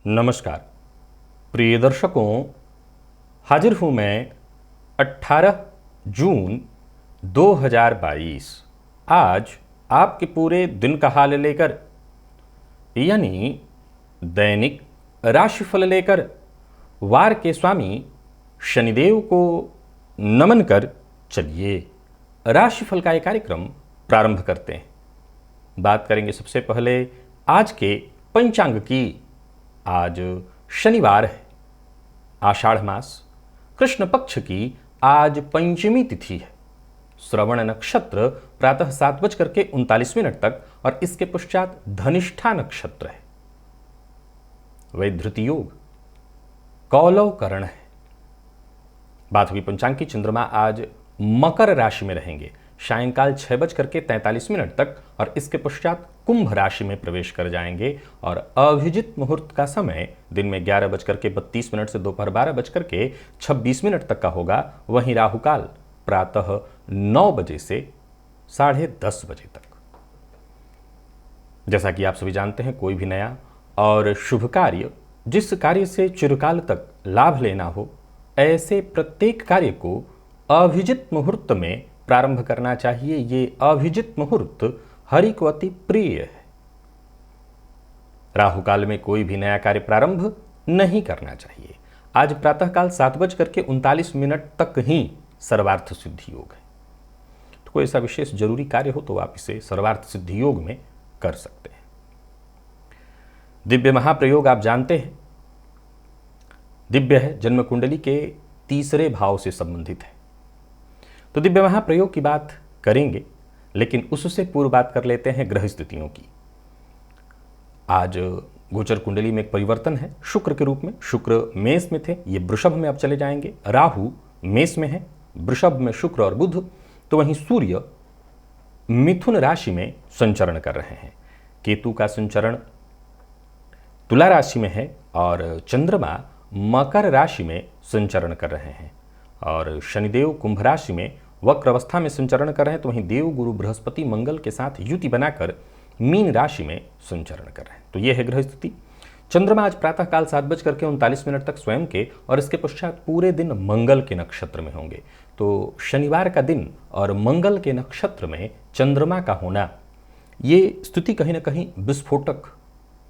नमस्कार प्रिय दर्शकों, हाजिर हूँ मैं 18 जून 2022 आज आपके पूरे दिन का हाल लेकर, यानी दैनिक राशिफल लेकर वार के स्वामी शनिदेव को नमन कर चलिए राशिफल का एक कार्यक्रम प्रारंभ करते हैं। बात करेंगे सबसे पहले आज के पंचांग की। आज शनिवार है, आषाढ़ मास, कृष्ण पक्ष की आज पंचमी तिथि है। श्रवण नक्षत्र प्रातः 7:39 तक और इसके पश्चात धनिष्ठा नक्षत्र है। वैधृति योग, कौलव करण है। बात हुई पंचांग की। चंद्रमा आज मकर राशि में रहेंगे सायंकाल 6:43 तक और इसके पश्चात कुंभ राशि में प्रवेश कर जाएंगे और अभिजित मुहूर्त का समय दिन में 11:32 से दोपहर 12:26 तक का होगा। वहीं राहुकाल प्रातः 9 बजे से 10:30 बजे तक। जैसा कि आप सभी जानते हैं, कोई भी नया और शुभ कार्य, जिस कार्य से चिरकाल तक लाभ लेना हो, ऐसे प्रत्येक कार्य को अभिजित मुहूर्त में प्रारंभ करना चाहिए। ये अभिजित मुहूर्त हरि को अति प्रिय है। राहु काल में कोई भी नया कार्य प्रारंभ नहीं करना चाहिए। आज प्रातःकाल 7:39 तक ही सर्वार्थ सिद्धि योग है। तो कोई ऐसा विशेष जरूरी कार्य हो तो आप इसे सर्वार्थ सिद्धि योग में कर सकते हैं। दिव्य महाप्रयोग आप जानते हैं, दिव्य है, जन्म कुंडली के तीसरे भाव से संबंधित है। तो दिव्य महाप्रयोग की बात करेंगे, लेकिन उससे पूर्व बात कर लेते हैं ग्रह स्थितियों की। आज गोचर कुंडली में एक परिवर्तन है शुक्र के रूप में। शुक्र मेष में थे, ये वृषभ में अब चले जाएंगे। राहु मेष में है, वृषभ में शुक्र और बुध। तो वहीं सूर्य मिथुन राशि में संचरण कर रहे हैं। केतु का संचरण तुला राशि में है और चंद्रमा मकर राशि में संचरण कर रहे हैं और शनिदेव कुंभ राशि में वक्र अवस्था में संचरण कर रहे हैं। तो वहीं देव गुरु बृहस्पति मंगल के साथ युति बनाकर मीन राशि में संचरण कर रहे हैं। तो यह है ग्रह स्थिति। चंद्रमा आज प्रातःकाल 7:39 तक स्वयं के और इसके पश्चात पूरे दिन मंगल के नक्षत्र में होंगे। तो शनिवार का दिन और मंगल के नक्षत्र में चंद्रमा का होना, ये स्थिति कहीं ना कहीं विस्फोटक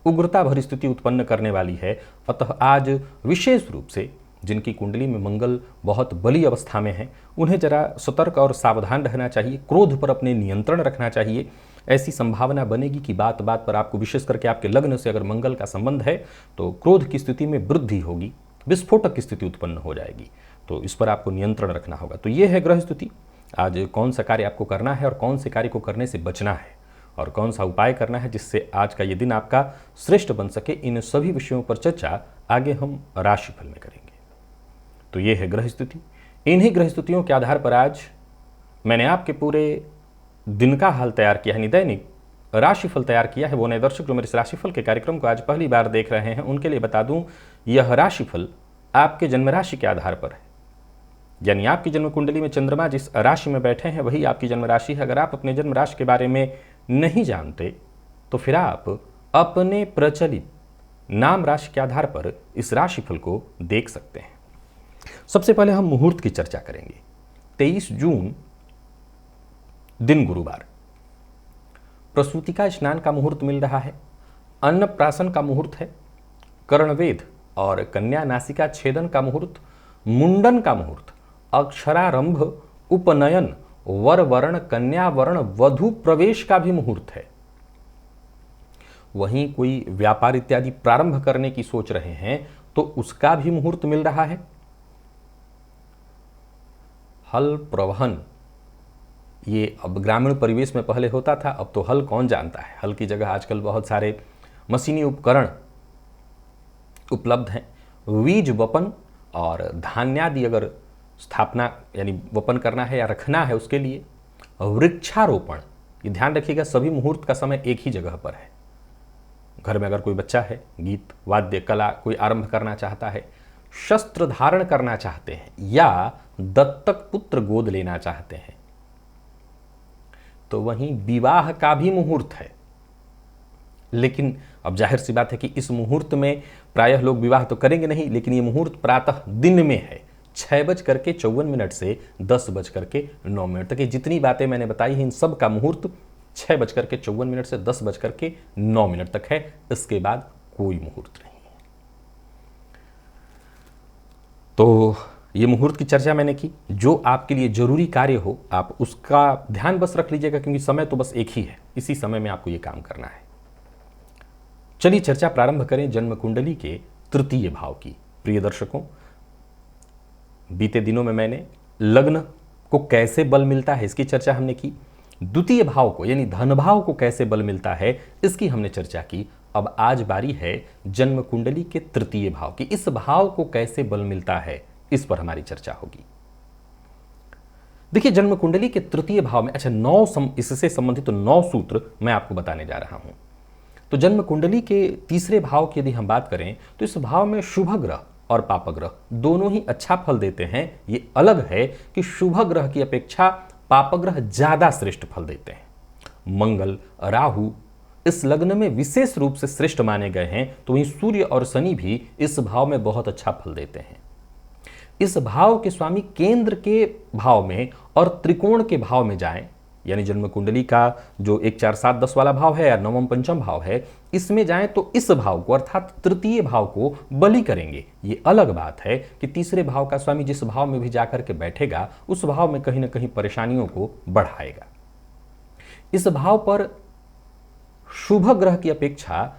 उग्रता भरी स्थिति उत्पन्न करने वाली है। अतः आज विशेष रूप से जिनकी कुंडली में मंगल बहुत बली अवस्था में है, उन्हें जरा सतर्क और सावधान रहना चाहिए। क्रोध पर अपने नियंत्रण रखना चाहिए। ऐसी संभावना बनेगी कि बात बात पर आपको, विशेष करके आपके लग्न से अगर मंगल का संबंध है, तो क्रोध की स्थिति में वृद्धि होगी, विस्फोटक की स्थिति उत्पन्न हो जाएगी। तो इस पर आपको नियंत्रण रखना होगा। तो ये है ग्रह स्थिति। आज कौन सा कार्य आपको करना है और कौन से कार्य को करने से बचना है और कौन सा उपाय करना है जिससे आज का ये दिन आपका श्रेष्ठ बन सके, इन सभी विषयों पर चर्चा आगे हम राशिफल में करेंगे। तो ये है ग्रह स्थिति। इन्हीं ग्रह स्थितियों के आधार पर आज मैंने आपके पूरे दिन का हाल तैयार किया है, दैनिक राशिफल तैयार किया है। वो नए दर्शक जो मेरे इस राशिफल के कार्यक्रम को आज पहली बार देख रहे हैं, उनके लिए बता दूं, यह राशिफल आपके जन्म राशि के आधार पर है। यानी आपकी जन्म कुंडली में चंद्रमा जिस राशि में बैठे हैं वही आपकी जन्म राशि है। अगर आप अपने जन्म राशि के बारे में नहीं जानते तो फिर आप अपने प्रचलित नाम राशि के आधार पर इस राशिफल को देख सकते हैं। सबसे पहले हम मुहूर्त की चर्चा करेंगे। 23 जून दिन गुरुवार, प्रसूतिका स्नान का मुहूर्त मिल रहा है, अन्नप्राशन का मुहूर्त है, कर्णवेद और कन्या नासिका छेदन का मुहूर्त, मुंडन का मुहूर्त, अक्षरारंभ, उपनयन, वर वर्ण, कन्या वर्ण, वधु प्रवेश का भी मुहूर्त है। वहीं कोई व्यापार इत्यादि प्रारंभ करने की सोच रहे हैं तो उसका भी मुहूर्त मिल रहा है। हल प्रवहन, ये अब ग्रामीण परिवेश में पहले होता था, अब तो हल कौन जानता है। हल की जगह आजकल बहुत सारे मशीनी उपकरण उपलब्ध हैं। वीज वपन और धान्यादि अगर स्थापना यानी वपन करना है या रखना है उसके लिए। वृक्षारोपण, ये ध्यान रखिएगा सभी मुहूर्त का समय एक ही जगह पर है। घर में अगर कोई बच्चा है, गीत वाद्य कला कोई आरंभ करना चाहता है, शस्त्र धारण करना चाहते हैं या दत्तक पुत्र गोद लेना चाहते हैं, तो वहीं विवाह का भी मुहूर्त है। लेकिन अब जाहिर सी बात है कि इस मुहूर्त में प्रायः लोग विवाह तो करेंगे नहीं, लेकिन ये मुहूर्त प्रातः दिन में है, 6:54 से 10:09 तक। ये जितनी बातें मैंने बताई हैं इन सब का मुहूर्त 6:54 से 10:09 तक है। इसके बाद कोई मुहूर्त नहीं है। तो ये मुहूर्त की चर्चा मैंने की। जो आपके लिए जरूरी कार्य हो आप उसका ध्यान बस रख लीजिएगा, क्योंकि समय तो बस एक ही है, इसी समय में आपको ये काम करना है। चलिए चर्चा प्रारंभ करें जन्म कुंडली के तृतीय भाव की। प्रिय दर्शकों, बीते दिनों में मैंने लग्न को कैसे बल मिलता है इसकी चर्चा हमने की। द्वितीय भाव को यानी धन भाव को कैसे बल मिलता है इसकी हमने चर्चा की। अब आज बारी है जन्म कुंडली के तृतीय भाव की। इस भाव को कैसे बल मिलता है इस पर हमारी चर्चा होगी। देखिए, जन्म कुंडली के तृतीय भाव में इससे संबंधित 9 सूत्र मैं आपको बताने जा रहा हूं। तो जन्म कुंडली के तीसरे भाव की यदि हम बात करें तो इस भाव में शुभ ग्रह और पाप ग्रह दोनों ही अच्छा फल देते हैं। ये अलग है कि शुभ ग्रह की अपेक्षा पाप ग्रह ज्यादा श्रेष्ठ फल देते हैं। मंगल, राहु इस लग्न में विशेष रूप से श्रेष्ठ माने गए हैं, तो वहीं सूर्य और शनि भी इस भाव में बहुत अच्छा फल देते हैं। इस भाव के स्वामी केंद्र के भाव में और त्रिकोण के भाव में जाएं, यानी जन्म कुंडली का जो 1 4 7 10 वाला भाव है या नवम पंचम भाव है, इसमें जाएं तो इस भाव को अर्थात तृतीय भाव को बलि करेंगे। ये अलग बात है कि तीसरे भाव का स्वामी जिस भाव में भी जाकर के बैठेगा उस भाव में कहीं ना कहीं परेशानियों को बढ़ाएगा। इस भाव पर शुभ ग्रह की अपेक्षा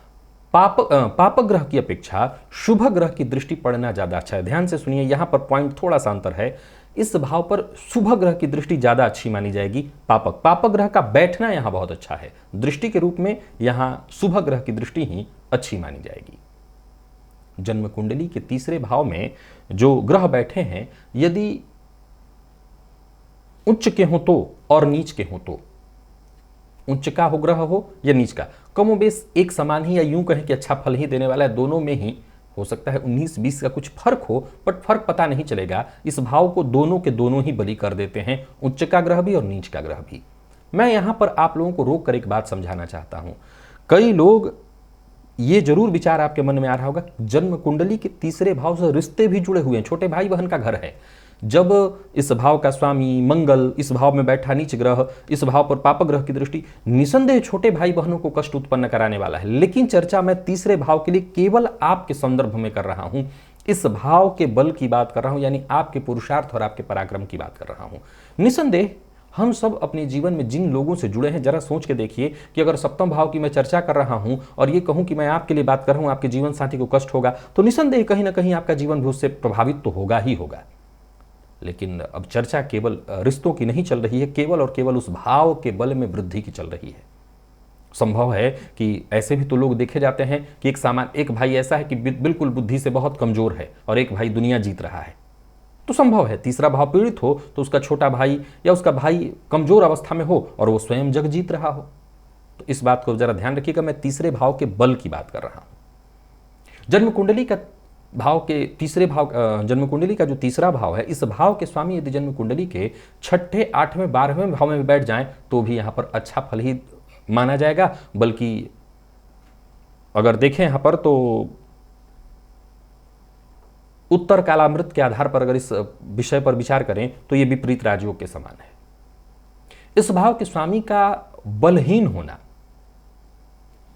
पाप ग्रह की अपेक्षा शुभ ग्रह की दृष्टि पड़ना ज्यादा अच्छा है। ध्यान से सुनिए, यहां पर पॉइंट थोड़ा सा अंतर है। इस भाव पर शुभ ग्रह की दृष्टि ज्यादा अच्छी मानी जाएगी। पाप ग्रह का बैठना यहां बहुत अच्छा है। दृष्टि के रूप में यहां शुभ ग्रह की दृष्टि ही अच्छी मानी जाएगी। जन्म कुंडली के तीसरे भाव में जो ग्रह बैठे हैं, यदि उच्च के हो तो और नीच के हो तो, उच्च का हो ग्रह हो या नीच का, कमोबेश एक समान ही या यूं कहें कि अच्छा फल ही देने वाला है। दोनों में ही हो सकता है 19-20 का कुछ फर्क हो, बट फर्क पता नहीं चलेगा। इस भाव को दोनों के दोनों ही बलि कर देते हैं, उच्च का ग्रह भी और नीच का ग्रह भी। मैं यहां पर आप लोगों को रोक कर एक बात समझाना चाहता हूं। कई लोग ये जरूर विचार आपके मन में आ रहा होगा, जन्म कुंडली के तीसरे भाव से रिश्ते भी जुड़े हुए हैं, छोटे भाई बहन का घर है। जब इस भाव का स्वामी मंगल इस भाव में बैठा नीच ग्रह, इस भाव पर पाप ग्रह की दृष्टि, निसंदेह छोटे भाई बहनों को कष्ट उत्पन्न कराने वाला है। लेकिन चर्चा मैं तीसरे भाव के लिए केवल आपके संदर्भ में कर रहा हूं, इस भाव के बल की बात कर रहा हूं, यानी आपके पुरुषार्थ और आपके पराक्रम की बात कर रहा हूं। निसंदेह हम सब अपने जीवन में जिन लोगों से जुड़े हैं, जरा सोच के देखिए कि अगर सप्तम भाव की मैं चर्चा कर रहा हूं और ये कहूं कि मैं आपके लिए बात कर रहा हूं, आपके जीवन साथी को कष्ट होगा, तो निसंदेह कहीं ना कहीं आपका जीवन भी उससे प्रभावित तो होगा ही होगा। लेकिन अब चर्चा केवल रिश्तों की नहीं चल रही है, केवल और केवल उस भाव के बल में वृद्धि की चल रही है। संभव है कि ऐसे भी तो लोग देखे जाते हैं कि एक भाई ऐसा है कि बिल्कुल बुद्धि से बहुत कमजोर है और एक भाई दुनिया जीत रहा है। तो संभव है तीसरा भाव पीड़ित हो तो उसका छोटा भाई या उसका भाई कमजोर अवस्था में हो और वो स्वयं जग जीत रहा हो। तो इस बात को जरा ध्यान रखिएगा, मैं तीसरे भाव के बल की बात कर रहा हूं। जन्म कुंडली का भाव के तीसरे भाव, जन्म कुंडली का जो तीसरा भाव है, इस भाव के स्वामी यदि जन्म कुंडली के 6ठे, 8वें, 12वें भाव में बैठ जाएं तो भी यहां पर अच्छा फल ही माना जाएगा। बल्कि अगर देखें यहां पर तो उत्तर कालामृत के आधार पर अगर इस विषय पर विचार करें तो यह विपरीत राजयोग के समान है। इस भाव के स्वामी का बलहीन होना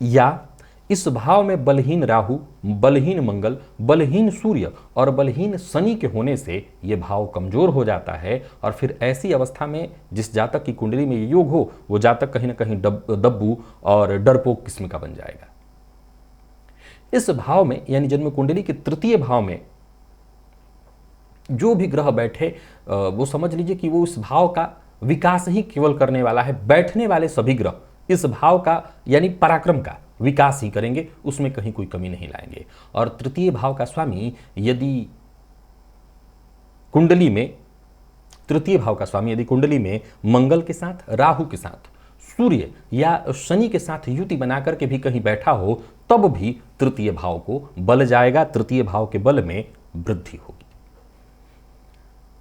या इस भाव में बलहीन राहु, बलहीन मंगल, बलहीन सूर्य और बलहीन शनि के होने से यह भाव कमजोर हो जाता है और फिर ऐसी अवस्था में जिस जातक की कुंडली में योग हो वो जातक कहीं ना कहीं दब्बू और डरपोक किस्म का बन जाएगा। इस भाव में यानी जन्म कुंडली के तृतीय भाव में जो भी ग्रह बैठे वो समझ लीजिए कि वो इस भाव का विकास ही केवल करने वाला है। बैठने वाले सभी ग्रह इस भाव का यानी पराक्रम का विकास ही करेंगे, उसमें कहीं कोई कमी नहीं लाएंगे। और तृतीय भाव का स्वामी यदि कुंडली में तृतीय भाव का स्वामी यदि कुंडली में मंगल के साथ, राहु के साथ, सूर्य या शनि के साथ युति बनाकर के भी कहीं बैठा हो, तब भी तृतीय भाव को बल जाएगा, तृतीय भाव के बल में वृद्धि होगी।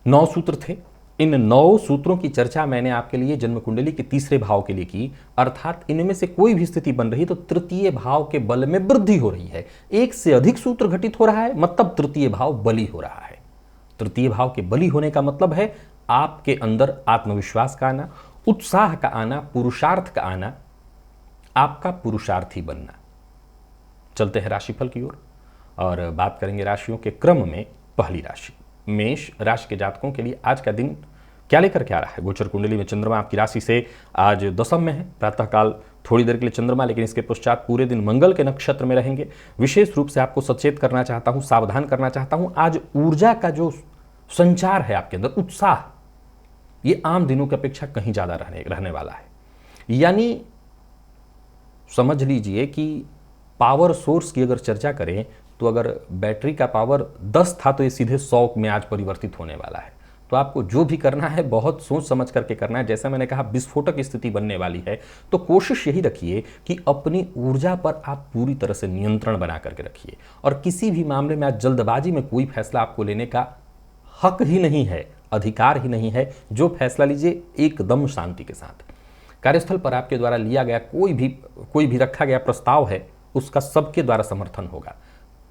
9 सूत्र थे। इन 9 सूत्रों की चर्चा मैंने आपके लिए जन्म कुंडली के तीसरे भाव के लिए की, अर्थात इनमें से कोई भी स्थिति बन रही तो तृतीय भाव के बल में वृद्धि हो रही है। एक से अधिक सूत्र घटित हो रहा है, मतलब तृतीय भाव बली हो रहा है। तृतीय भाव के बली होने का मतलब है आपके अंदर आत्मविश्वास का आना, उत्साह का आना, पुरुषार्थ का आना, आपका पुरुषार्थी बनना। चलते हैं राशिफल की ओर और बात करेंगे राशियों के क्रम में। पहली राशि मेष राशि के जातकों के लिए आज का दिन क्या लेकर के आ रहा है। गोचर कुंडली में चंद्रमा आपकी राशि से आज दशम में है, प्रातःकाल थोड़ी देर के लिए चंद्रमा, लेकिन इसके पश्चात पूरे दिन मंगल के नक्षत्र में रहेंगे। विशेष रूप से आपको सचेत करना चाहता हूं, सावधान करना चाहता हूं। आज ऊर्जा का जो संचार है आपके अंदर, उत्साह, ये आम दिनों की अपेक्षा कहीं ज्यादा रहने वाला है। यानी समझ लीजिए कि पावर सोर्स की अगर चर्चा करें तो अगर बैटरी का पावर 10 था तो ये सीधे 100 में आज परिवर्तित होने वाला है। तो आपको जो भी करना है बहुत सोच समझ करके करना है। जैसा मैंने कहा, विस्फोटक स्थिति बनने वाली है, तो कोशिश यही रखिए कि अपनी ऊर्जा पर आप पूरी तरह से नियंत्रण बना करके रखिए। और किसी भी मामले में आज जल्दबाजी में कोई फैसला आपको लेने का हक ही नहीं है, अधिकार ही नहीं है। जो फैसला लीजिए एकदम शांति के साथ। कार्यस्थल पर आपके द्वारा लिया गया कोई भी रखा गया प्रस्ताव है, उसका सबके द्वारा समर्थन होगा।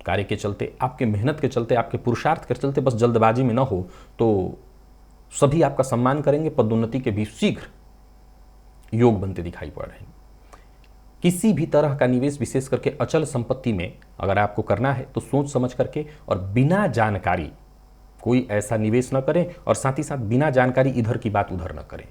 कार्य के चलते, आपके मेहनत के चलते, आपके पुरुषार्थ के चलते बस जल्दबाजी में न हो तो सभी आपका सम्मान करेंगे। पदोन्नति के भी शीघ्र योग बनते दिखाई पड़ रहे हैं। किसी भी तरह का निवेश, विशेष करके अचल संपत्ति में अगर आपको करना है तो सोच समझ करके और बिना जानकारी कोई ऐसा निवेश न करें, और साथ ही साथ बिना जानकारी इधर की बात उधर न करें।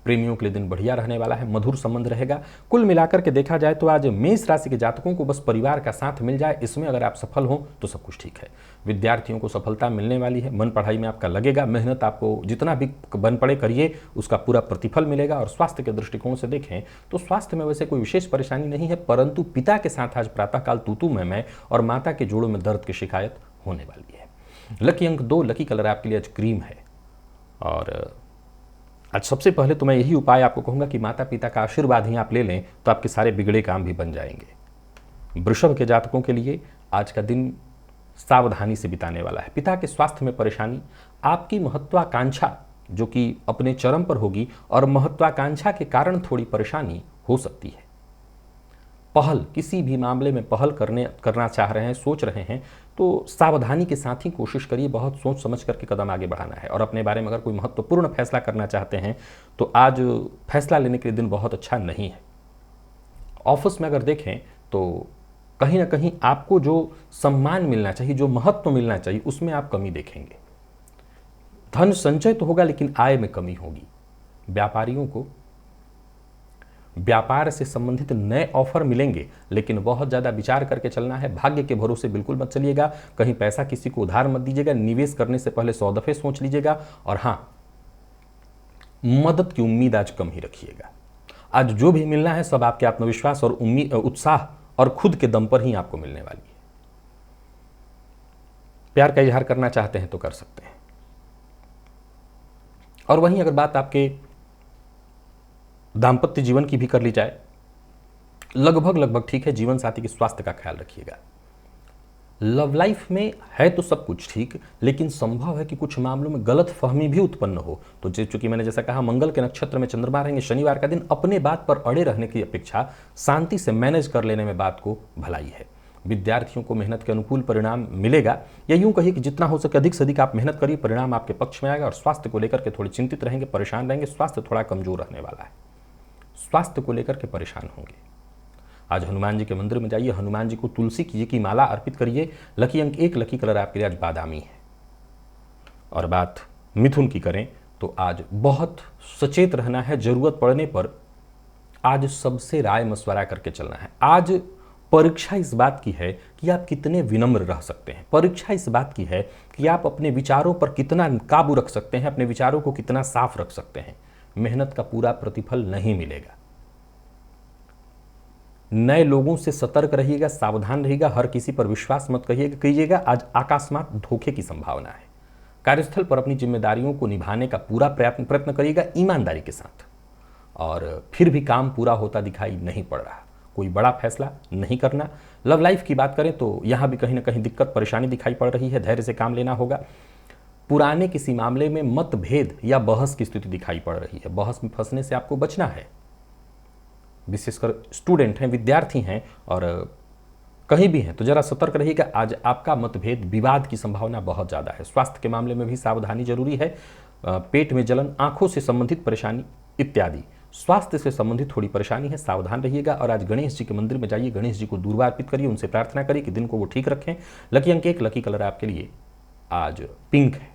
प्रेमियों के लिए दिन बढ़िया रहने वाला है, मधुर संबंध रहेगा। कुल मिलाकर के देखा जाए तो आज मेष राशि के जातकों को बस परिवार का साथ मिल जाए, इसमें अगर आप सफल हो तो सब कुछ ठीक है। विद्यार्थियों को सफलता मिलने वाली है, मन पढ़ाई में आपका लगेगा, मेहनत आपको जितना भी बन पड़े करिए, उसका पूरा प्रतिफल मिलेगा। और स्वास्थ्य के दृष्टिकोण से देखें तो स्वास्थ्य में वैसे कोई विशेष परेशानी नहीं है, परंतु पिता के साथ आज प्रातःकाल तूतू में और माता के जोड़ों में दर्द की शिकायत होने वाली है। लकी अंक 2, लकी कलर आपके लिए आज क्रीम है। और आज सबसे पहले तो मैं यही उपाय आपको कहूंगा कि माता पिता का आशीर्वाद ही आप ले लें तो आपके सारे बिगड़े काम भी बन जाएंगे। वृषभ के जातकों के लिए आज का दिन सावधानी से बिताने वाला है। पिता के स्वास्थ्य में परेशानी, आपकी महत्वाकांक्षा जो कि अपने चरम पर होगी और महत्वाकांक्षा के कारण थोड़ी परेशानी हो सकती है। पहल, किसी भी मामले में पहल करना चाह रहे हैं, सोच रहे हैं तो सावधानी के साथ ही कोशिश करिए, बहुत सोच समझ करके कदम आगे बढ़ाना है। और अपने बारे में अगर कोई महत्वपूर्ण फैसला करना चाहते हैं तो आज फैसला लेने के लिए दिन बहुत अच्छा नहीं है। ऑफिस में अगर देखें तो कहीं ना कहीं आपको जो सम्मान मिलना चाहिए, जो महत्व मिलना चाहिए, उसमें आप कमी देखेंगे। धन संचय तो होगा लेकिन आय में कमी होगी। व्यापारियों को व्यापार से संबंधित नए ऑफर मिलेंगे, लेकिन बहुत ज़्यादा विचार करके चलना है। भाग्य के भरोसे बिल्कुल मत चलिएगा, कहीं पैसा किसी को उधार मत दीजिएगा। निवेश करने से पहले 100 दफे सोच लीजिएगा। और हाँ, मदद की उम्मीद आज कम ही रखिएगा। आज जो भी मिलना है सब आपके आत्मविश्वास और उम्मीद, उत्साह और खुद के दम पर ही आपको मिलने वाली है। प्यार का इजहार करना चाहते हैं तो कर सकते हैं। और वहीं अगर बात आपके दाम्पत्य जीवन की भी कर ली जाए, लगभग ठीक है। जीवन साथी के स्वास्थ्य का ख्याल रखिएगा। लव लाइफ में है तो सब कुछ ठीक, लेकिन संभव है कि कुछ मामलों में गलत फहमी भी उत्पन्न हो। तो चूंकि मैंने जैसा कहा, मंगल के नक्षत्र में चंद्रमा रहेंगे, शनिवार का दिन अपने बात पर अड़े रहने की अपेक्षा शांति से मैनेज कर लेने में बात को भलाई है। विद्यार्थियों को मेहनत के अनुकूल परिणाम मिलेगा, या यूं कहिए कि जितना हो सके अधिक से अधिक आप मेहनत करिए, परिणाम आपके पक्ष में आएगा। और स्वास्थ्य को लेकर के थोड़े चिंतित रहेंगे, परेशान रहेंगे। स्वास्थ्य थोड़ा कमजोर रहने वाला है, स्वास्थ्य को लेकर के परेशान होंगे। आज हनुमान जी के मंदिर में जाइए, हनुमान जी को तुलसी की माला अर्पित करिए। लकी अंक 1, लकी कलर आपके लिए आज बादामी है। और बात मिथुन की करें तो आज बहुत सचेत रहना है। जरूरत पड़ने पर आज सबसे राय मशवरा करके चलना है। आज परीक्षा इस बात की है कि आप कितने विनम्र रह सकते हैं। परीक्षा इस बात की है कि आप अपने विचारों पर कितना काबू रख सकते हैं, अपने विचारों को कितना साफ रख सकते हैं। मेहनत का पूरा प्रतिफल नहीं मिलेगा। नए लोगों से सतर्क रहिएगा, सावधान रहिएगा, हर किसी पर विश्वास मत कीजिएगा। आज अकस्मात धोखे की संभावना है। कार्यस्थल पर अपनी जिम्मेदारियों को निभाने का पूरा प्रयत्न करिएगा ईमानदारी के साथ, और फिर भी काम पूरा होता दिखाई नहीं पड़ रहा। कोई बड़ा फैसला नहीं करना। लव लाइफ की बात करें तो यहाँ भी कहीं ना कहीं दिक्कत परेशानी दिखाई पड़ रही है, धैर्य से काम लेना होगा। पुराने किसी मामले में मतभेद या बहस की स्थिति दिखाई पड़ रही है, बहस में फंसने से आपको बचना है। विशेषकर स्टूडेंट हैं, विद्यार्थी हैं और कहीं भी हैं तो जरा सतर्क रहिएगा। आज आपका मतभेद विवाद की संभावना बहुत ज़्यादा है। स्वास्थ्य के मामले में भी सावधानी जरूरी है। पेट में जलन, आंखों से संबंधित परेशानी इत्यादि स्वास्थ्य से संबंधित थोड़ी परेशानी है, सावधान रहिएगा। और आज गणेश जी के मंदिर में जाइए, गणेश जी को दूर्वा अर्पित करिए, उनसे प्रार्थना करिए कि दिन को वो ठीक रखें। लकी अंक 1, लकी कलर आपके लिए आज पिंक है।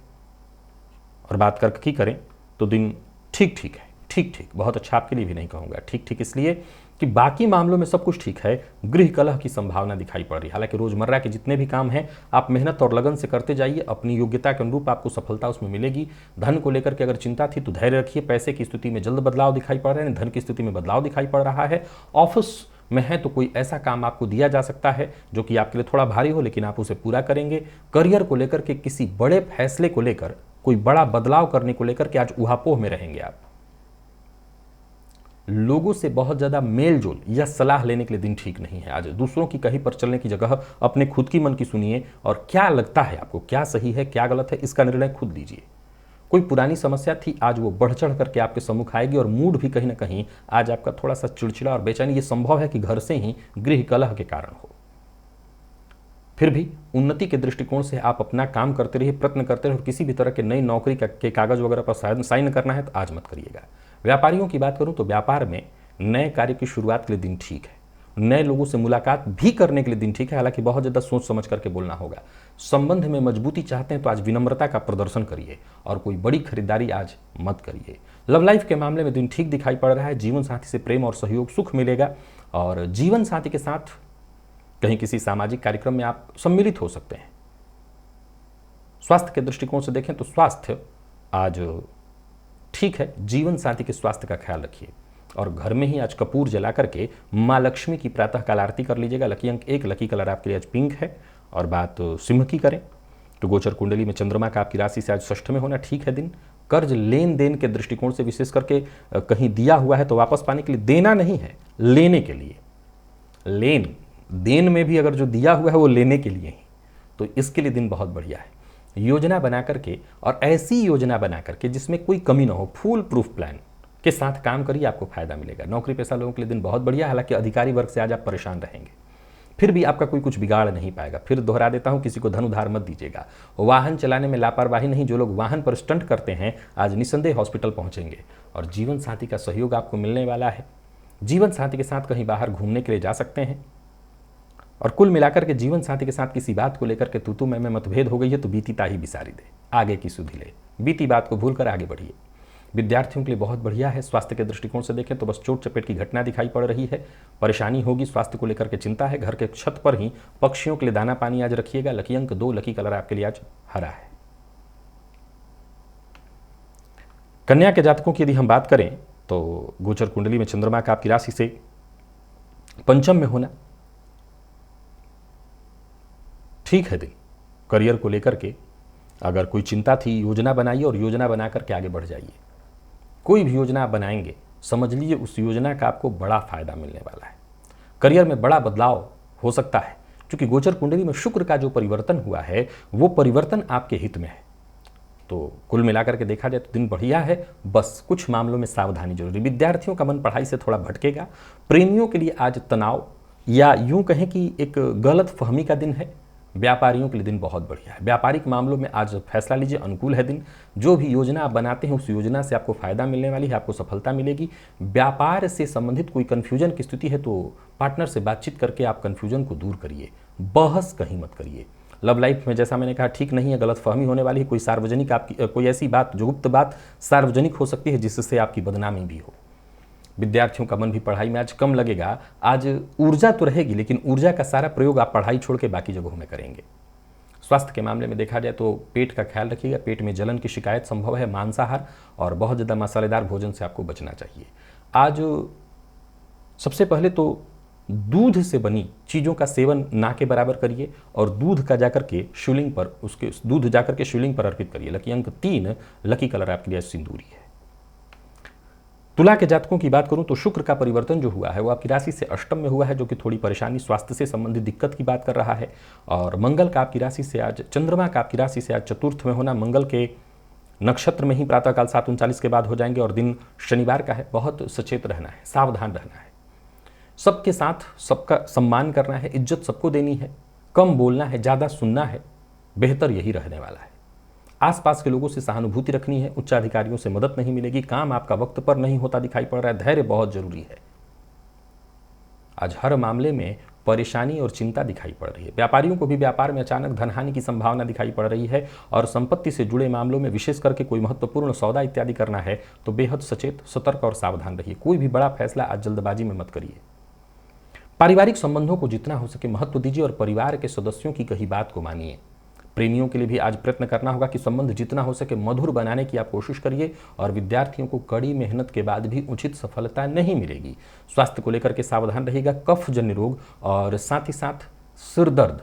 और बात करके की करें तो दिन ठीक ठीक है, ठीक ठीक, बहुत अच्छा आपके लिए भी नहीं कहूँगा, ठीक ठीक इसलिए कि बाकी मामलों में सब कुछ ठीक है, गृह कलह की संभावना दिखाई पड़ रही है। हालांकि रोजमर्रा के जितने भी काम हैं आप मेहनत और लगन से करते जाइए, अपनी योग्यता के अनुरूप आपको सफलता उसमें मिलेगी। धन को लेकर के अगर चिंता थी तो धैर्य रखिए। पैसे की स्थिति में जल्द बदलाव दिखाई पड़ रहे हैं, धन की स्थिति में बदलाव दिखाई पड़ रहा है। ऑफिस में है तो कोई ऐसा काम आपको दिया जा सकता है जो कि आपके लिए थोड़ा भारी हो, लेकिन आप उसे पूरा करेंगे। करियर को लेकर के किसी बड़े फैसले को लेकर, कोई बड़ा बदलाव करने को लेकर के आज उहापोह में रहेंगे आप। लोगों से बहुत ज़्यादा मेल जोल या सलाह लेने के लिए दिन ठीक नहीं है। आज दूसरों की कहीं पर चलने की जगह अपने खुद की मन की सुनिए और क्या लगता है आपको, क्या सही है क्या गलत है, इसका निर्णय खुद लीजिए। कोई पुरानी समस्या थी, आज वो बढ़ चढ़ करके आपके सम्मुख आएगी और मूड भी कहीं ना कहीं आज आपका थोड़ा सा चिड़चिड़ा और बेचैनी, ये संभव है कि घर से ही गृह कलह के कारण हो। फिर भी उन्नति के दृष्टिकोण से आप अपना काम करते रहिए, प्रयत्न करते रहिए। और किसी भी तरह के नई नौकरी के कागज वगैरह पर साइन करना है तो आज मत करिएगा। व्यापारियों की बात करूं तो व्यापार में नए कार्य की शुरुआत के लिए दिन ठीक है, नए लोगों से मुलाकात भी करने के लिए दिन ठीक है। हालांकि बहुत ज़्यादा सोच समझ करके बोलना होगा। संबंध में मजबूती चाहते हैं तो आज विनम्रता का प्रदर्शन करिए और कोई बड़ी खरीदारी आज मत करिए। लव लाइफ के मामले में दिन ठीक दिखाई पड़ रहा है। जीवन साथी से प्रेम और सहयोग सुख मिलेगा और जीवन साथी के साथ कहीं किसी सामाजिक कार्यक्रम में आप सम्मिलित हो सकते हैं। स्वास्थ्य के दृष्टिकोण से देखें तो स्वास्थ्य आज ठीक है। जीवन साथी के स्वास्थ्य का ख्याल रखिए और घर में ही आज कपूर जला करके माँ लक्ष्मी की प्रातःकाल आरती कर लीजिएगा। लकी अंक 1, लकी कलर आपके लिए आज पिंक है। और बात सिंह की करें तो गोचर कुंडली में चंद्रमा का आपकी राशि से आज षष्ठ में होना ठीक है दिन। कर्ज लेन देन के दृष्टिकोण से विशेष करके कहीं दिया हुआ है तो वापस पाने के लिए, देना नहीं है, लेने के लिए। लेन देन में भी अगर जो दिया हुआ है वो लेने के लिए ही, तो इसके लिए दिन बहुत बढ़िया है। योजना बना करके, और ऐसी योजना बना करके जिसमें कोई कमी ना हो, फुल प्रूफ प्लान के साथ काम करिए, आपको फायदा मिलेगा। नौकरी पेशा लोगों के लिए दिन बहुत बढ़िया है। हालांकि अधिकारी वर्ग से आज आप परेशान रहेंगे, फिर भी आपका कोई कुछ बिगाड़ नहीं पाएगा। फिर दोहरा देता हूं, किसी को धन उधार मत दीजिएगा। वाहन चलाने में लापरवाही नहीं। जो लोग वाहन पर स्टंट करते हैं आज निस्संदेह हॉस्पिटल पहुंचेंगे। और जीवन साथी का सहयोग आपको मिलने वाला है। जीवन साथी के साथ कहीं बाहर घूमने के लिए जा सकते हैं। और कुल मिलाकर के जीवन साथी के साथ किसी बात को लेकर के तू मैं मतभेद हो गई है तो बीती ताही बिसारी दे, आगे की सुधि ले, बीती बात को भूलकर आगे बढ़िए। विद्यार्थियों के लिए बहुत बढ़िया है। स्वास्थ्य के दृष्टिकोण से देखें तो बस चोट चपेट की घटना दिखाई पड़ रही है, परेशानी होगी, स्वास्थ्य को लेकर के चिंता है। घर के छत पर ही पक्षियों के लिए दाना पानी आज रखिएगा। लकी अंक 2, लकी कलर आपके लिए आज हरा है। कन्या के जातकों की यदि हम बात करें तो गोचर कुंडली में चंद्रमा का आपकी राशि से पंचम में होना ठीक है दिन। करियर को लेकर के अगर कोई चिंता थी, योजना बनाइए और योजना बना करके आगे बढ़ जाइए। कोई भी योजना आप बनाएंगे, समझ लीजिए उस योजना का आपको बड़ा फायदा मिलने वाला है। करियर में बड़ा बदलाव हो सकता है, क्योंकि गोचर कुंडली में शुक्र का जो परिवर्तन हुआ है वो परिवर्तन आपके हित में है। तो कुल मिलाकर के देखा जाए तो दिन बढ़िया है, बस कुछ मामलों में सावधानी जरूरी। विद्यार्थियों का मन पढ़ाई से थोड़ा भटकेगा। प्रेमियों के लिए आज तनाव या यूं कहें कि एक गलत फहमी का दिन है। व्यापारियों के लिए दिन बहुत बढ़िया है। व्यापारिक मामलों में आज फैसला लीजिए, अनुकूल है दिन। जो भी योजना आप बनाते हैं उस योजना से आपको फायदा मिलने वाली है, आपको सफलता मिलेगी। व्यापार से संबंधित कोई कन्फ्यूजन की स्थिति है तो पार्टनर से बातचीत करके आप कन्फ्यूजन को दूर करिए, बहस कहीं मत करिए। लव लाइफ में जैसा मैंने कहा ठीक नहीं है, गलत फहमी होने वाली है। कोई सार्वजनिक आपकी कोई ऐसी बात जो गुप्त बात सार्वजनिक हो सकती है जिससे आपकी बदनामी भी हो। विद्यार्थियों का मन भी पढ़ाई में आज कम लगेगा। आज ऊर्जा तो रहेगी लेकिन ऊर्जा का सारा प्रयोग आप पढ़ाई छोड़ के बाकी जगहों में करेंगे। स्वास्थ्य के मामले में देखा जाए तो पेट का ख्याल रखिएगा। पेट में जलन की शिकायत संभव है। मांसाहार और बहुत ज़्यादा मसालेदार भोजन से आपको बचना चाहिए। आज सबसे पहले तो दूध से बनी चीज़ों का सेवन ना के बराबर करिए और दूध का जाकर के शिवलिंग पर उसके दूध जाकर के शिवलिंग पर अर्पित करिए। लकी अंक 3, लकी कलर आपके लिए सिंदूरी है। तुला के जातकों की बात करूं तो शुक्र का परिवर्तन जो हुआ है वो आपकी राशि से अष्टम में हुआ है, जो कि थोड़ी परेशानी स्वास्थ्य से संबंधित दिक्कत की बात कर रहा है। और मंगल का आपकी राशि से आज, चंद्रमा का आपकी राशि से आज चतुर्थ में होना, मंगल के नक्षत्र में ही प्रातःकाल 7:39 के बाद हो जाएंगे और दिन शनिवार का है। बहुत सचेत रहना है, सावधान रहना है, सबके साथ सबका सम्मान करना है, इज्जत सबको देनी है, कम बोलना है, ज़्यादा सुनना है, बेहतर यही रहने वाला है। आसपास के लोगों से सहानुभूति रखनी है, उच्चाधिकारियों से मदद नहीं मिलेगी, काम आपका वक्त पर नहीं होता दिखाई पड़ रहा है, धैर्य बहुत जरूरी है। आज हर मामले में परेशानी और चिंता दिखाई पड़ रही है। व्यापारियों को भी व्यापार में अचानक धनहानि की संभावना दिखाई पड़ रही है और संपत्ति से जुड़े मामलों में विशेष करके कोई महत्वपूर्ण सौदा इत्यादि करना है तो बेहद सचेत, सतर्क और सावधान रहिए। कोई भी बड़ा फैसला आज जल्दबाजी में मत करिए। पारिवारिक संबंधों को जितना हो सके महत्व दीजिए और परिवार के सदस्यों की कही बात को मानिए। प्रेमियों के लिए भी आज प्रयत्न करना होगा कि संबंध जितना हो सके मधुर बनाने की आप कोशिश करिए और विद्यार्थियों को कड़ी मेहनत के बाद भी उचित सफलता नहीं मिलेगी। स्वास्थ्य को लेकर के सावधान रहिएगा। कफजन्य रोग और साथ ही साथ सिर दर्द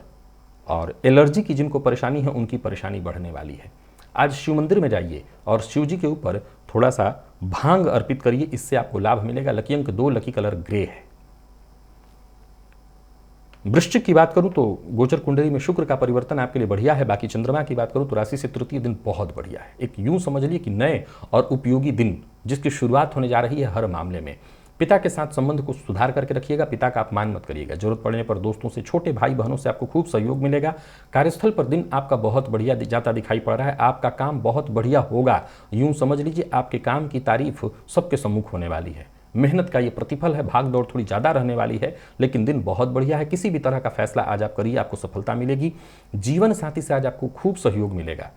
और एलर्जी की जिनको परेशानी है उनकी परेशानी बढ़ने वाली है। आज शिव मंदिर में जाइए और शिव जी के ऊपर थोड़ा सा भांग अर्पित करिए, इससे आपको लाभ मिलेगा। लकी अंक 2, लकी कलर ग्रे है। वृश्चिक की बात करूं तो गोचर कुंडली में शुक्र का परिवर्तन आपके लिए बढ़िया है। बाकी चंद्रमा की बात करूं तो राशि से तृतीय दिन बहुत बढ़िया है। एक यूं समझ लीजिए कि नए और उपयोगी दिन जिसकी शुरुआत होने जा रही है हर मामले में। पिता के साथ संबंध को सुधार करके रखिएगा, पिता का अपमान मत करिएगा। जरूरत पड़ने पर दोस्तों से, छोटे भाई बहनों से आपको खूब सहयोग मिलेगा। कार्यस्थल पर दिन आपका बहुत बढ़िया जाता दिखाई पड़ रहा है। आपका काम बहुत बढ़िया होगा। यूं समझ लीजिए आपके काम की तारीफ सबके सम्मुख होने वाली है। मेहनत का ये प्रतिफल है। भाग दौड़ थोड़ी ज़्यादा रहने वाली है लेकिन दिन बहुत बढ़िया है। किसी भी तरह का फैसला आज आप करिए, आपको सफलता मिलेगी। जीवन साथी से आज आपको खूब सहयोग मिलेगा।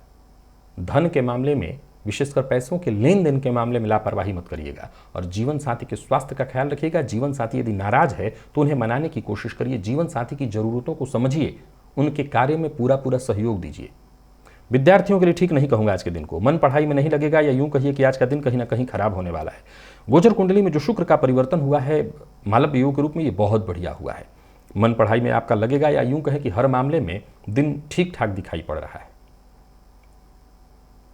धन के मामले में, विशेषकर पैसों के लेन देन के मामले में लापरवाही मत करिएगा और जीवन साथी के स्वास्थ्य का ख्याल रखिएगा। जीवन साथी यदि नाराज है तो उन्हें मनाने की कोशिश करिए। जीवन साथी की जरूरतों को समझिए, उनके कार्य में पूरा पूरा सहयोग दीजिए। विद्यार्थियों के लिए ठीक नहीं कहूंगा आज के दिन को। मन पढ़ाई में नहीं लगेगा या यूं कहिए कि आज का दिन कहीं ना कहीं खराब होने वाला है। गोचर कुंडली में जो शुक्र का परिवर्तन हुआ है मालव योग के रूप में, ये बहुत बढ़िया हुआ है। मन पढ़ाई में आपका लगेगा या यूं कहें कि हर मामले में दिन ठीक ठाक दिखाई पड़ रहा है।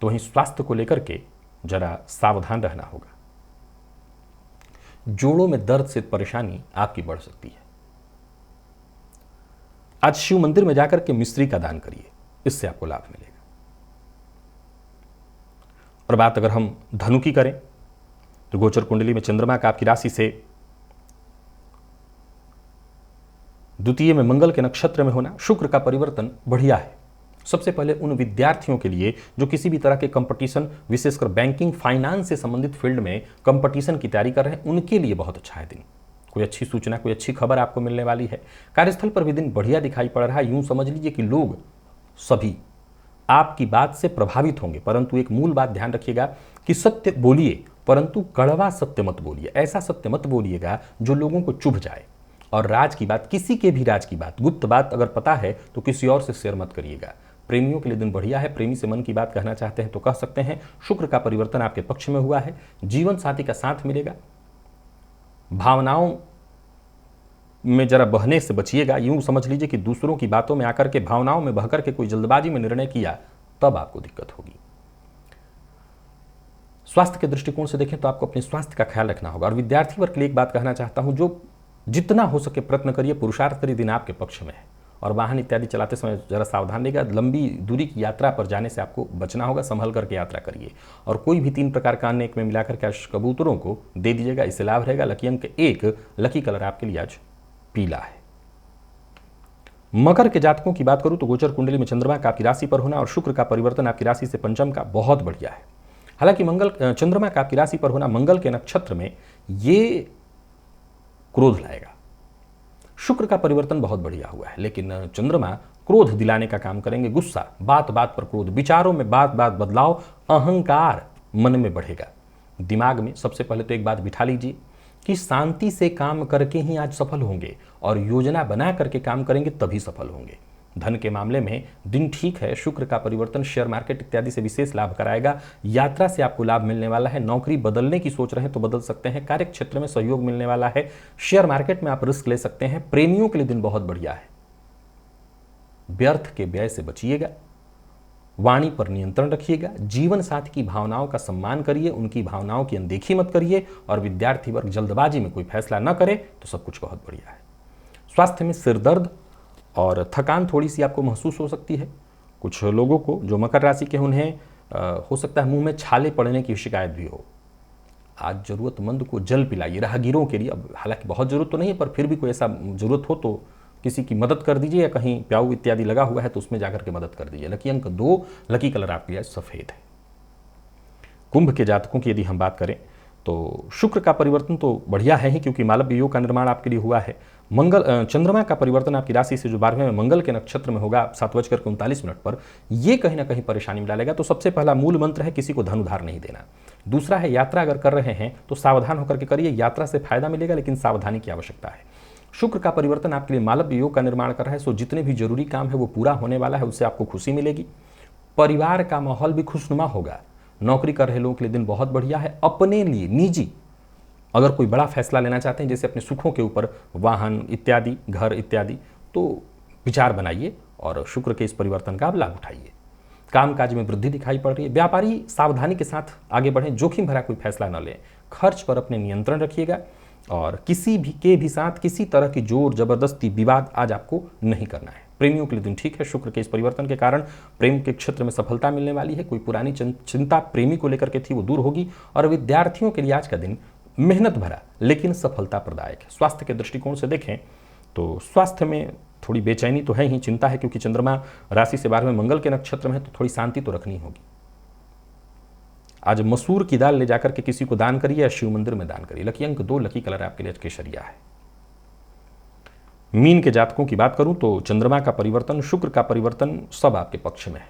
तो वहीं स्वास्थ्य को लेकर के जरा सावधान रहना होगा। जोड़ों में दर्द से परेशानी आपकी बढ़ सकती है। आज शिव मंदिर में जाकर के मिश्री का दान करिए, इससे आपको लाभ मिलेगा। और बात अगर हम धनु की करें तो गोचर कुंडली में चंद्रमा का आपकी राशि से द्वितीय में मंगल के नक्षत्र में होना, शुक्र का परिवर्तन बढ़िया है। सबसे पहले उन विद्यार्थियों के लिए जो किसी भी तरह के कंपटीशन, विशेषकर बैंकिंग, फाइनेंस से संबंधित फील्ड में कंपटीशन की तैयारी कर रहे हैं, उनके लिए बहुत अच्छा है दिन। कोई अच्छी सूचना, कोई अच्छी खबर आपको मिलने वाली है। कार्यस्थल पर भी दिन बढ़िया दिखाई पड़ रहा है। यूं समझ लीजिए कि लोग सभी आपकी बात से प्रभावित होंगे, परंतु एक मूल बात ध्यान रखिएगा कि सत्य बोलिए परंतु कड़वा सत्य मत बोलिए। ऐसा सत्य मत बोलिएगा जो लोगों को चुभ जाए। और राज की बात, किसी के भी राज की बात, गुप्त बात अगर पता है तो किसी और से शेयर मत करिएगा। प्रेमियों के लिए दिन बढ़िया है। प्रेमी से मन की बात कहना चाहते हैं तो कह सकते हैं। शुक्र का परिवर्तन आपके पक्ष में हुआ है। जीवन साथी का साथ मिलेगा। भावनाओं में जरा बहने से बचिएगा। यूं समझ लीजिए कि दूसरों की बातों में आकर के, भावनाओं में बहकर के कोई जल्दबाजी में निर्णय किया तब आपको दिक्कत होगी। स्वास्थ्य के दृष्टिकोण से देखें तो आपको अपने स्वास्थ्य का ख्याल रखना होगा। और विद्यार्थी वर्ग के लिए एक बात कहना चाहता हूं, जो जितना हो सके प्रयत्न करिए, पुरुषार्थ करिए, दिन आपके पक्ष में है। और वाहन इत्यादि चलाते समय जरा सावधान रहिएगा। लंबी दूरी की यात्रा पर जाने से आपको बचना होगा। संभल करके यात्रा करिए। और कोई भी 3 प्रकार का अन्न एक में मिलाकर के कबूतरों को दे दीजिएगा, इससे लाभ रहेगा। लकी अंक 1, लकी कलर आपके लिए आज पीला है। मकर के जातकों की बात करूं तो गोचर कुंडली में चंद्रमा का आपकी राशि पर होना और शुक्र का परिवर्तन आपकी राशि से पंचम का बहुत बढ़िया है। हालांकि चंद्रमा का आपकी राशि पर होना मंगल के नक्षत्र में ये क्रोध लाएगा। शुक्र का परिवर्तन बहुत बढ़िया हुआ है लेकिन चंद्रमा क्रोध दिलाने का काम करेंगे। गुस्सा, बात बात पर क्रोध, विचारों में बात बात बदलाव, अहंकार मन में बढ़ेगा। दिमाग में सबसे पहले तो एक बात बिठा लीजिए कि शांति से काम करके ही आज सफल होंगे और योजना बना करके काम करेंगे तभी सफल होंगे। धन के मामले में दिन ठीक है, शुक्र का परिवर्तन शेयर मार्केट इत्यादि से विशेष लाभ कराएगा। यात्रा से आपको लाभ मिलने वाला है। नौकरी बदलने की सोच रहे हैं तो बदल सकते हैं। कार्य क्षेत्र में सहयोग मिलने वाला है। शेयर मार्केट में आप रिस्क ले सकते हैं। प्रेमियों के लिए दिन बहुत बढ़िया है। व्यर्थ के व्यय से बचिएगा। वाणी पर नियंत्रण रखिएगा। जीवन साथी की भावनाओं का सम्मान करिए, उनकी भावनाओं की अनदेखी मत करिए। और विद्यार्थी वर्ग जल्दबाजी में कोई फैसला न करे तो सब कुछ बहुत बढ़िया है। स्वास्थ्य में सिर दर्द और थकान थोड़ी सी आपको महसूस हो सकती है। कुछ लोगों को जो मकर राशि के, उन्हें हो सकता है मुंह में छाले पड़ने की शिकायत भी हो। आज जरूरतमंद को जल पिलाइए। राहगीरों के लिए, अब हालांकि बहुत जरूरत तो नहीं है, पर फिर भी कोई ऐसा जरूरत हो तो किसी की मदद कर दीजिए, या कहीं प्याऊ इत्यादि लगा हुआ है तो उसमें जाकर के मदद कर दीजिए। लकी अंक 2, लकी कलर आपके लिए सफेद है। कुंभ के जातकों की यदि हम बात करें तो शुक्र का परिवर्तन तो बढ़िया है ही, क्योंकि मालव्य योग का निर्माण आपके लिए हुआ है। चंद्रमा का परिवर्तन आपकी राशि से जो 12वें में मंगल के नक्षत्र में होगा 7:39 पर, यह कहीं ना कहीं परेशानी में डालेगा। तो सबसे पहला मूल मंत्र है किसी को धन उधार नहीं देना। दूसरा है यात्रा अगर कर रहे हैं तो सावधान होकर के करिए। यात्रा से फायदा मिलेगा लेकिन सावधानी की आवश्यकता है। शुक्र का परिवर्तन आपके लिए मालव्य योग का निर्माण कर रहा है, सो जितने भी जरूरी काम है वो पूरा होने वाला है, उससे आपको खुशी मिलेगी। परिवार का माहौल भी खुशनुमा होगा। नौकरी कर रहे लोगों के लिए दिन बहुत बढ़िया है। अपने लिए निजी अगर कोई बड़ा फैसला लेना चाहते हैं, जैसे अपने सुखों के ऊपर, वाहन इत्यादि, घर इत्यादि, तो विचार बनाइए और शुक्र के इस परिवर्तन का आप लाभ उठाइए। कामकाज में वृद्धि दिखाई पड़ रही है। व्यापारी सावधानी के साथ आगे बढ़ें, जोखिम भरा कोई फैसला न लें। खर्च पर अपने नियंत्रण रखिएगा और किसी भी साथ किसी तरह की जोर जबरदस्ती विवाद आज आपको नहीं करना है। प्रेमियों के लिए दिन ठीक है। शुक्र के इस परिवर्तन के कारण प्रेम के क्षेत्र में सफलता मिलने वाली है। कोई पुरानी चिंता प्रेमी को लेकर के थी वो दूर होगी। और विद्यार्थियों के लिए आज का दिन मेहनत भरा लेकिन सफलता प्रदायक है। स्वास्थ्य के दृष्टिकोण से देखें तो स्वास्थ्य में थोड़ी बेचैनी तो है ही, चिंता है, क्योंकि चंद्रमा राशि से 12वें मंगल के नक्षत्र में है, तो थोड़ी शांति तो रखनी होगी। आज मसूर की दाल ले जाकर के किसी को दान करिए या शिव मंदिर में दान करिए। लकी अंक 2, लकी कलर आपके लिए केसरिया है। मीन के जातकों की बात करूं तो चंद्रमा का परिवर्तन, शुक्र का परिवर्तन सब आपके पक्ष में है।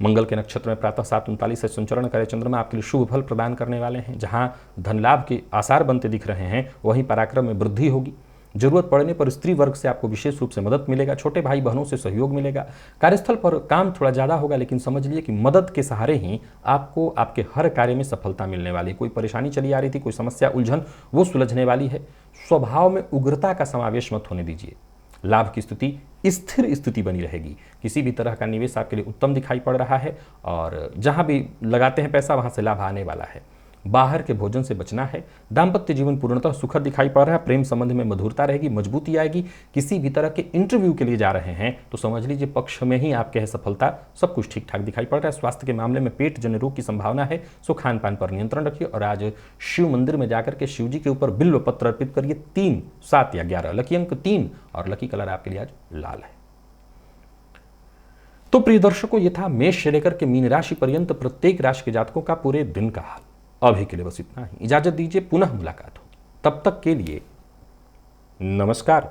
मंगल के नक्षत्र में प्रातः 7:39 से संचरण करे चंद्रमा आपके लिए शुभ फल प्रदान करने वाले हैं। जहां धन लाभ के आसार बनते दिख रहे हैं, वहीं पराक्रम में वृद्धि होगी। जरूरत पड़ने पर स्त्री वर्ग से आपको विशेष रूप से मदद मिलेगा। छोटे भाई बहनों से सहयोग मिलेगा। कार्यस्थल पर काम थोड़ा ज़्यादा होगा, लेकिन समझ लीजिए कि मदद के सहारे ही आपको आपके हर कार्य में सफलता मिलने वाली है। कोई परेशानी चली आ रही थी, कोई समस्या, उलझन, वो सुलझने वाली है। स्वभाव में उग्रता का समावेश मत होने दीजिए। लाभ की स्थिति स्थिर स्थिति बनी रहेगी। किसी भी तरह का निवेश आपके लिए उत्तम दिखाई पड़ रहा है और जहां भी लगाते हैं पैसा वहां से लाभ आने वाला है। बाहर के भोजन से बचना है। दाम्पत्य जीवन पूर्णतः सुखद दिखाई पड़ रहा है। प्रेम संबंध में मधुरता रहेगी, मजबूती आएगी। किसी भी तरह के इंटरव्यू के लिए जा रहे हैं तो समझ लीजिए पक्ष में ही आपके है सफलता। सब कुछ ठीक ठाक दिखाई पड़ रहा है। स्वास्थ्य के मामले में पेट जन्य रोग की संभावना है, सो खान पान पर नियंत्रण रखिए। और आज शिव मंदिर में जाकर के शिव जी के ऊपर बिल्व पत्र अर्पित करिए। 3, 7 या 11, लकी अंक 3 और लकी कलर आपके लिए आज लाल है। तो प्रिय दर्शकों, ये था मेष से लेकर के मीन राशि पर्यंत प्रत्येक राशि के जातकों का पूरे दिन का हाल। अभी के लिए बस इतना ही। इजाजत दीजिए, पुनः मुलाकात होगी। तब तक के लिए नमस्कार।